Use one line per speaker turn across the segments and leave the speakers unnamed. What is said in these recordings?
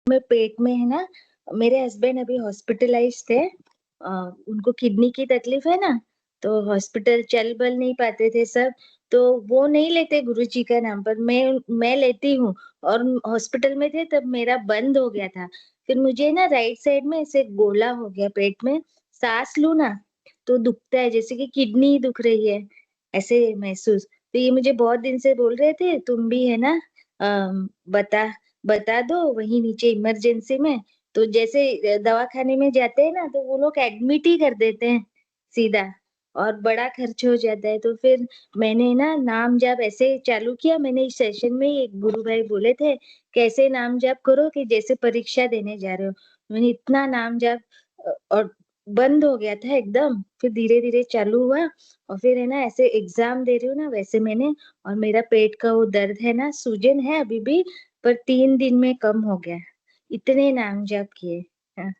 में पेट में है ना, मेरे हस्बैंड अभी हॉस्पिटलाइज़ थे। उनको किडनी की तकलीफ है ना, तो हॉस्पिटल चल-बल नहीं पाते थे सब, तो वो नहीं लेते गुरुजी का नाम पर मैं लेती हूँ और हॉस्पिटल में थे तब मेरा बंद हो गया था। फिर मुझे ना राइट साइड में ऐसे गोला हो गया पेट में, साँस लूँ ना, तो दुखता है जैसे कि किडनी ही दुख रही है, ऐसे महसूस। तो ये मुझे बहुत दिन से बोल रहे थे, तुम भी है ना बता बता दो वहीं नीचे इमरजेंसी में, तो जैसे दवाखाने में जाते हैं ना, तो वो लोग एडमिट ही कर देते हैं सीधा और बड़ा खर्च हो जाता है। तो फिर मैंने ना नाम जाप ऐसे चालू किया, मैंने इस सेशन में ही एक गुरु भाई बोले थे, कैसे नाम जाप करो कि जैसे परीक्षा देने जा रहे हो। मैंने इतना नाम जाप और बंद हो गया था एकदम, फिर धीरे-धीरे चालू हुआ और फिर है ना ऐसे एग्ज़ाम दे रही हूँ ना वैसे मैंने और मेरा पेट का वो दर्द है ना, सूजन है अभी भी, पर 3 दिन में कम हो गया। इतने नाम जप किए। हाँ,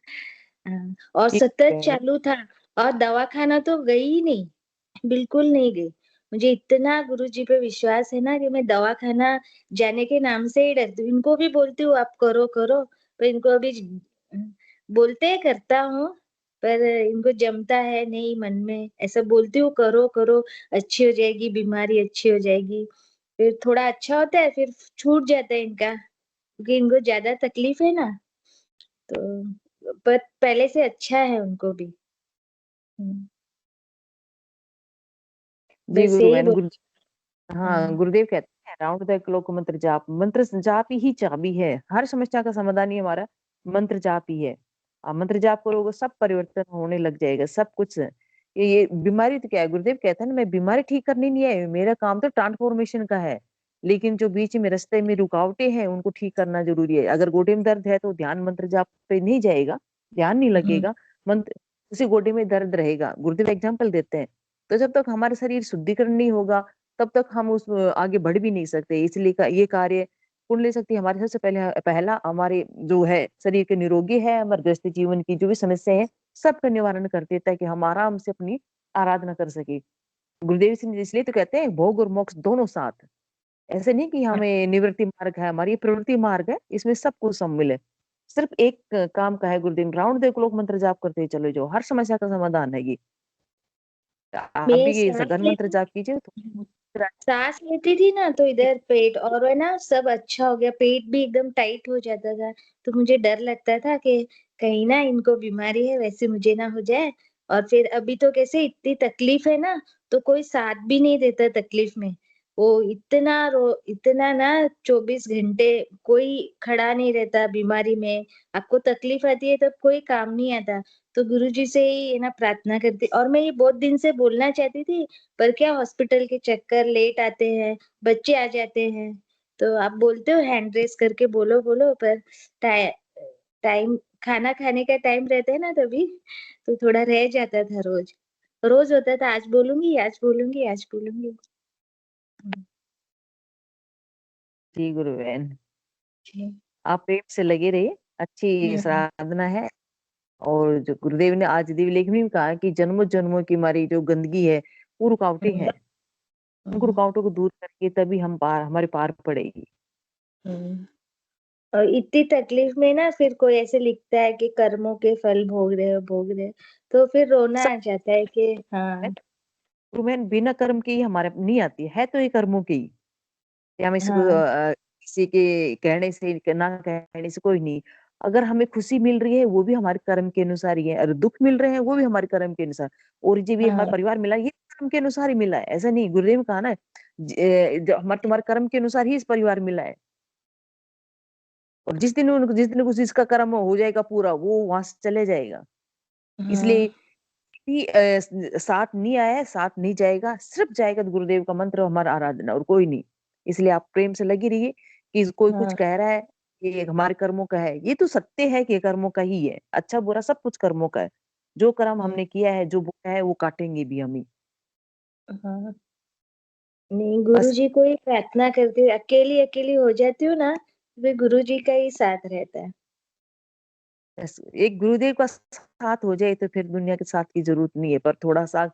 हाँ और
ठीक
सतत
है।
चालू था और दवाखाना तो गई ही नहीं, बिल्कुल नहीं गई। मुझे इतना गुरुजी पे विश्वास है ना कि मैं दवाखाना जाने के नाम से ही डरती हूँ। इनको भी बोलती हूँ आप करो, करो, पर इनको अभी बोलते हैं करता हूँ, पर इनको जमता है नहीं मन में। ऐसा बोलती हूँ करो, करो, अच्छी हो जाएगी, बीमारी अच्छी हो जाएगी। फिर थोड़ा अच्छा होता है, फिर छूट जाता है इनका। क्योंकि इनको ज़्यादा तकलीफ है ना, तो पर पहले से अच्छा है उनको भी। हुँ,
जी
बस यही
गुरुबहन
बोल
गुरु हाँ,
हाँ,
गुरुदेव कहते हैं राउंड द क्लॉक मंत्र जाप। मंत्र जाप ही चाबी है, हर समस्या का समाधान ही हमारा मंत्र जाप ही है। आप मंत्र जाप करोगे सब परिवर्तन होने लग जाएगा, सब कुछ। ये बीमारी तो क्या है, गुरुदेव कहते हैं ना, मैं बीमारी ठीक करनी नहीं है, मेरा काम तो ट्रांसफॉर्मेशन का है। लेकिन जो बीच में रास्ते में रुकावटें हैं उनको ठीक करना जरूरी है। अगर गोडे में दर्द है तो ध्यान मंत्र जाप पे नहीं जाएगा, ध्यान नहीं
हुँ,
लगेगा। मंत्र उसी गोडे में दर्द रहेगा। गुरुदेव एग्जाम्पल देते हैं। तो जब तक हमारा शरीर शुद्धिकरण नहीं होगा तब तक हम उस आगे बढ़ भी नहीं सकते। इसलिए ये कार्य कुंडली शक्ति हमारे सबसे पहले पहला हमारे जो है शरीर के निरोगी है, हमारे गृहस्थ जीवन की जो भी समस्या है सबका निवारण कर देता है कि हम आराम से अपनी आराधना कर सके। गुरुदेव सिंह जी इसलिए तो कहते हैं भोग और मोक्ष दोनों साथ। ऐसे नहीं कि
हाँ,
हमें निवृत्ति मार्ग है, हमारी ये प्रवृत्ति मार्ग है, इसमें सब कुछ सम्मिल है। सिर्फ एक काम का है गुरुदेव, राउंड द क्लॉक मंत्र जाप करते चले जाओ, हर समस्या का समाधान है ये। आप
मैं
भी ये
साँस
घर मंत्र
लेती
जाप कीजिए तो
हुँ, साँस लेती थी ना तो इधर पेट और है ना सब अच्छा हो गया, पेट भी एकदम टाइट हो जाता था। तो मुझे डर लगता था कि कहीं ना इनको बीमारी है वैसे मुझे ना हो जाए और फिर अभी तो कैसे इतनी तकलीफ है ना, तो कोई साथ भी नहीं देता तकलीफ में। वो इतना ना 24 घंटे कोई खड़ा नहीं रहता बीमारी में। आपको तकलीफ आती है तब कोई काम नहीं आता। तो गुरुजी से ही है ना प्रार्थना करती और मैं ये बहुत दिन से बोलना चाहती थी पर क्या हॉस्पिटल के चक्कर लेट आते हैं, बच्चे आ जाते हैं। तो आप बोलते हो हैंड रेज़ करके बोलो, बोलो पर टाइ टाइम खाना खाने का टाइम रहता है ना तभी, तो थोड़ा रह जाता था रोज़। रोज़ होता था आज बोलूँगी, आज बोलूँगी, आज बोलूँगी। हुँ,
जी गुरु बहन,
जी।
आप प्रेम से लगे रहिए, अच्छी
हाँ,
साधना है। और जो गुरुदेव ने आज दिव्य लेख में भी कहा कि जन्मों जन्मों की हमारी जो गंदगी है वो रुकावटें
हुँ,
हैं, उनको
हुँ,
रुकावटों को दूर करके तभी हम पार हमारे पार पड़ेगी।
हुँ। और इतनी तकलीफ में ना फिर कोई ऐसे लिखता है कि कर्मों के फल भोग रहे हो, तो फिर रोना
सब
आ जाता है कि
है,
हाँ,
गुरु बहन बिना कर्म के ही हमारे नहीं आती है, तो ये कर्मों की ही। या हम इसको
हाँ,
किसी के कहने से ना कहने से कोई नहीं। अगर हमें खुशी मिल रही है वो भी हमारे कर्म के अनुसार ही है, और दुख मिल रहे हैं वो भी हमारे कर्म के अनुसार। और जो भी हमारा
हाँ,
परिवार मिला ये कर्म के अनुसार ही मिला है, ऐसा नहीं। गुरुदेव ने कहा ना जो हमारे तुम्हारे कर्म के अनुसार ही इस परिवार मिला है। और जिस दिन जिसका कर्म हो जाएगा पूरा वो वहां से चले जाएगा। इसलिए
हाँ,
कि साथ नहीं आया है, साथ नहीं जाएगा, सिर्फ जाएगा तो गुरुदेव का मंत्र हमारा आराधना और कोई नहीं। इसलिए आप प्रेम से लगी रहिए कि कोई कुछ
हाँ,
कह रहा है ये हमारे कर्मों का है, ये तो सत्य है कि ये कर्मों का ही है। अच्छा बुरा सब कुछ कर्मों का है। जो कर्म
हाँ,
हमने किया है, जो बोया है वो काटेंगे भी हम ही।
हाँ। नहीं,
बस
गुरुजी को ही प्रार्थना करती हूँ, अकेली-अकेली हो जाती हूँ ना, फिर गुरुजी का ही साथ रहता है।
बस एक गुरुदेव का साथ हो जाए तो फिर दुनिया के साथ की जरूरत नहीं है। पर थोड़ा सा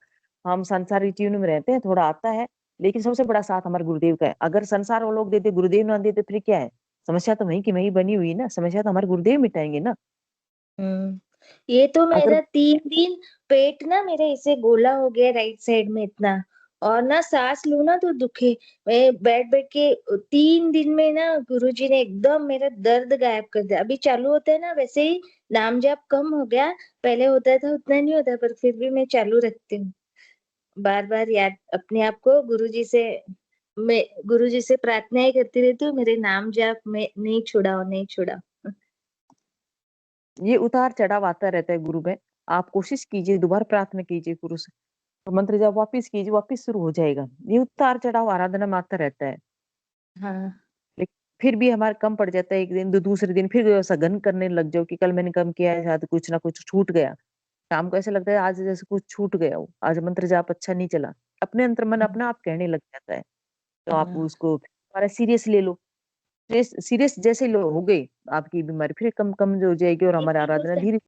हम संसारी जीवन में रहते हैं, थोड़ा आता है, लेकिन सबसे बड़ा साथ हमारे गुरुदेव का है। अगर संसार वो लोग देते गुरुदेव ना देते फिर क्या है। समस्या तो वहीं की वहीं बनी हुई है ना, समस्या तो हमारे गुरुदेव मिटाएंगे ना।
ये तो
अगर
मेरा 3 दिन पेट ना मेरा ऐसे गोला हो गया राइट साइड में इतना, और ना सांस लूं ना तो दुखे। मैं बैठ बैठ के 3 दिन में ना गुरुजी ने एकदम मेरा दर्द गायब कर दिया। अभी चालू होता है ना वैसे ही, नाम जप कम हो गया, पहले होता था उतना नहीं होता, पर फिर भी मैं चालू रखती हूँ। बार बार याद अपने आप को गुरुजी से, मैं गुरुजी से प्रार्थनाएं करती रहती हूँ, मेरे नाम जाप में नहीं छुड़ाओ, नहीं छुड़ाओ।
ये उतार चढ़ाव आता रहता है गुरु में, आप कोशिश कीजिए, दोबारा प्रार्थना कीजिए गुरु से, तो मंत्र जब वापिस कीजिए, वापिस शुरू हो जाएगा। ये उतार चढ़ाव आराधना में आता रहता है।
हाँ।
लेकिन फिर भी हमारा कम पड़ जाता है, एक दिन दूसरे दिन फिर सघन करने लग जाओ कि कल मैंने कम किया है, शायद कुछ ना कुछ छूट गया। शाम को ऐसा लगता है आज जैसे कुछ छूट गया हो, आज मंत्र जाप अच्छा नहीं चला, अपने अंतर मन अपना आप कहने लग जाता है। तो आप
हाँ।
उसको दोबारा सीरियस ले लो। सीरियस जैसे लो हो गई आपकी बीमारी, फिर कम कम हो जाएगी और हमारी
लेकिन
आराधना
उस
धीरे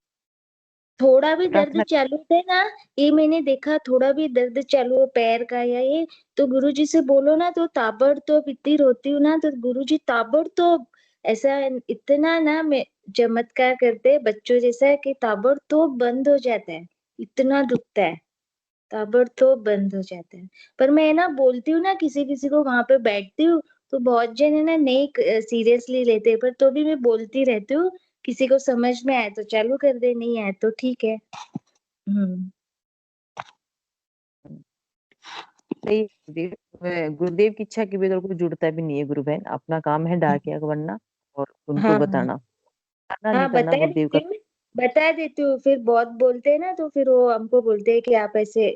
थोड़ा भी दर्द
प्रार्थना।
चालू थे ना, ये मैंने देखा, थोड़ा भी दर्द चालू हो पैर का या ये, तो गुरुजी से बोलो ना तो ताबड़तोड़ इतनी रोती हूँ ना, तो गुरुजी ताबड़तोड़ ऐसा इतना ना मैं चमत्कार करते हैं बच्चों जैसा कि ताबड़तोड़ बंद हो जाता है, इतना दुखता है, ताबड़तोड़ बंद हो जाता है। पर मैं ना बोलती हूँ ना किसी किसी को, वहां पे बैठती हूँ तो बहुत जन है ना नहीं सीरियसली लेते, पर तो भी मैं बोलती रहती हूँ, किसी को समझ में आए तो चालू कर दे, नहीं आए तो ठीक है। हम्म।
सही है गुरुदेव। गुरुदेव की इच्छा के बगैर कोई जुड़ता भी नहीं है गुरु बहन, अपना काम है डाकिया बनना और उनको
हाँ हाँ।
बताना, करना नहीं
हाँ
करना
बता
गुरुदेव
देती
का।
हूँ, बता देती हूँ, फिर बहुत बोलते हैं ना तो फिर वो हमको बोलते हैं कि आप ऐसे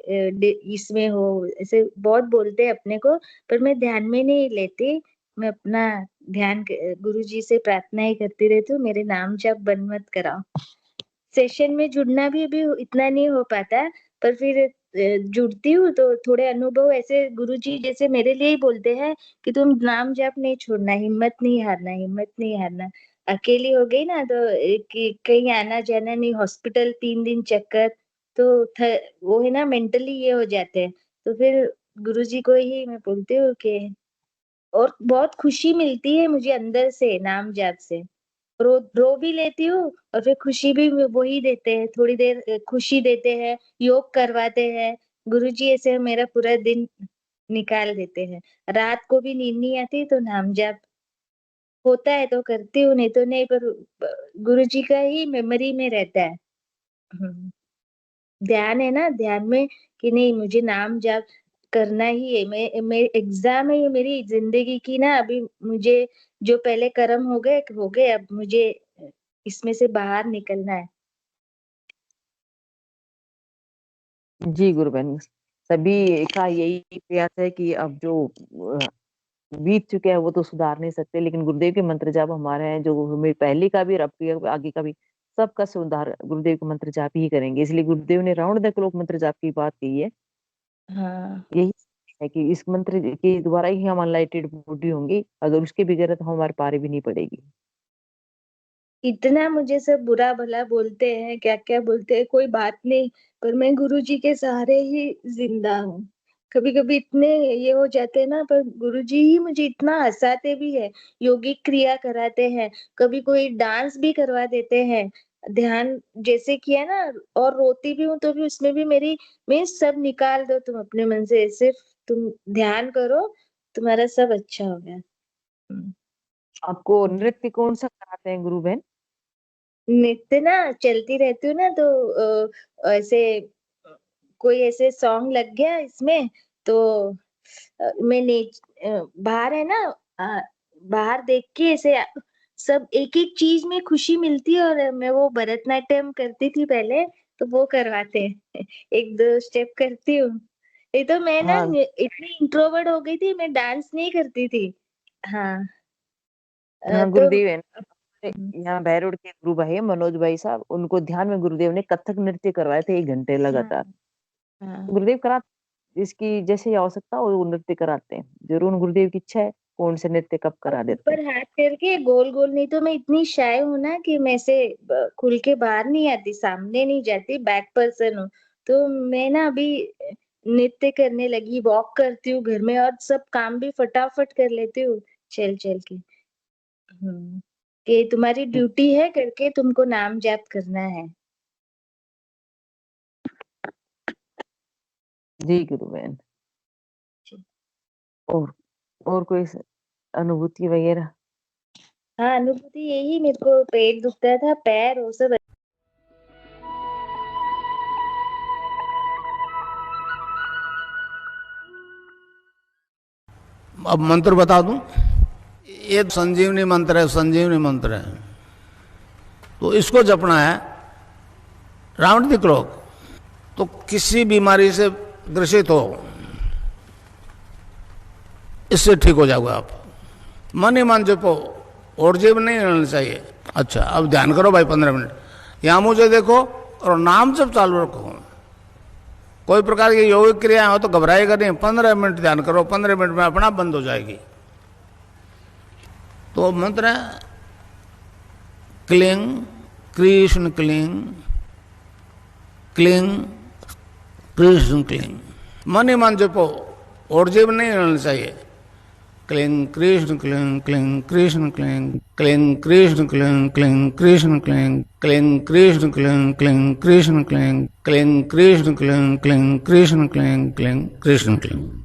इसमें हो, ऐसे बहुत बोलते हैं अपने को, पर मैं ध्यान में नहीं लेती। मैं अपना ध्यान गुरु जी से प्रार्थना ही करती रहती हूँ, मेरे नाम जप बंद मत कराओ। सेशन में जुड़ना भी अभी इतना नहीं हो पाता, पर फिर जुड़ती हूँ तो थोड़े अनुभव ऐसे गुरुजी जैसे मेरे लिए ही बोलते हैं कि तुम नाम जप नहीं छोड़ना, हिम्मत नहीं हारना, हिम्मत नहीं हारना। अकेली हो गई ना तो कि कहीं आना जाना नहीं, हॉस्पिटल 3 दिन चक्कर, तो वो है ना मेंटली ये हो जाते हैं। तो फिर गुरुजी को ही मैं बोलती हूँ कि, और बहुत खुशी मिलती है मुझे अंदर से नाम जाप से, रो भी लेती हूँ, और फिर खुशी भी वही देते हैं, थोड़ी देर खुशी देते हैं, योग करवाते हैं गुरुजी, ऐसे मेरा पूरा दिन निकाल देते हैं। रात को भी नींद नहीं आती तो नाम जाप होता है तो करती हूँ, नहीं तो नहीं, पर गुरुजी का ही मेमोरी में रहता है। हम्म। ध्यान है ना, ध्यान में कि नहीं मुझे नाम जाप करना ही है। मैं एग्जाम है ये मेरी जिंदगी की ना, अभी मुझे जो पहले कर्म हो गए, अब मुझे इसमें से बाहर निकलना है।
जी गुरु बहन, सभी का यही प्रयास है कि अब जो बीत चुके हैं वो तो सुधार नहीं सकते, लेकिन गुरुदेव के मंत्र जाप हमारे हैं जो हमें पहले का भी और अब के आगे का भी सबका सुधार गुरुदेव के मंत्र जाप ही करेंगे। इसलिए गुरुदेव ने रावण दक लोक मंत्र जाप की बात कही है।
हाँ।
यही है कि इस मंत्र के द्वारा ही हम अनलाइटेड बॉडी होंगे, अगर उसके बगैर तो हमारे पारे भी नहीं पड़ेगी।
इतना मुझे सब बुरा भला बोलते हैं, क्या क्या बोलते हैं, कोई बात नहीं, पर मैं गुरुजी के सहारे ही जिंदा हूँ। कभी कभी इतने ये हो जाते हैं ना, पर गुरुजी ही मुझे इतना हंसाते भी है, योगिक क्रिया कराते हैं, कभी कोई डांस भी करवा देते हैं, ध्यान जैसे किया ना, और रोती भी हूँ तो भी उसमें भी मेरी, मैं सब निकाल दो तुम अपने मन से, सिर्फ तुम ध्यान करो, तुम्हारा सब अच्छा हो गया। हम्म।
आपको नृत्य कौन सा कराते हैं गुरु बहन?
नृत्य ना चलती रहती हूँ ना तो ऐसे कोई ऐसे सॉन्ग लग गया इसमें तो बाहर है ना, अ, बाहर देख के ऐसे सब एक एक चीज में खुशी मिलती है, और मैं वो भरतनाट्यम करती थी पहले, तो वो करवाते हैं। एक दो स्टेप करती हूँ। ये तो मैं ना
हाँ
इतनी इंट्रोवर्ट हो गई थी, मैं डांस नहीं करती थी। हाँ।
हाँ
तो
गुरुदेव है ना, हमारे यहाँ बहरोड के गुरु भाई है मनोज भाई साहब, उनको ध्यान में गुरुदेव ने कथक नृत्य करवाए थे 1 घंटे
हाँ
लगातार।
हाँ।
गुरुदेव कराते, जिसकी जैसे आवश्यकता हो वो नृत्य कराते हैं, जरूर गुरुदेव की इच्छा है कौन से नृत्य कब
और
करा देते
ऊपर
हैं।
हाथ करके गोल गोल, नहीं तो मैं इतनी शाय हूँ ना कि मैं से खुल के बाहर नहीं आती, सामने नहीं जाती, बैक पर्सन हूँ। तो मैं ना अभी नृत्य करने लगी, वॉक करती हूँ घर में, और सब काम भी फटाफट कर लेती हूँ चल चल के। कि तुम्हारी ड्यूटी है करके तुमको नाम जाप करना है।
जी गुरु बहन।
जी।
और कोई अनुभूति वगैरह?
हाँ, अनुभूति यही, मेरे को पेट दुखता था, पैर वो सब।
अब मंत्र बता दूं, ये संजीवनी मंत्र है, संजीवनी मंत्र है। तो इसको जपना है राउंड द क्लॉक। तो किसी बीमारी से ग्रसित हो, इससे ठीक हो जाओगे आप। मन ही मन जपो, और जीव नहीं रहना चाहिए। अच्छा, अब ध्यान करो भाई 15 मिनट, यहां मुझे देखो और नाम जप चालू रखो। कोई प्रकार की योगिक क्रिया हो तो घबराएगा नहीं। 15 मिनट ध्यान करो, 15 मिनट में अपना बंद हो जाएगी। तो मंत्र है cling Krishna cling, cling Krishna cling. मन ही मन जपो, और जीव नहीं रहना चाहिए। Cling Krishna cling, cling Krishna cling, cling Krishna cling, cling Krishna cling, cling Krishna cling, cling Krishna cling, cling Krishna cling, cling Krishna cling, cling Krishna cling.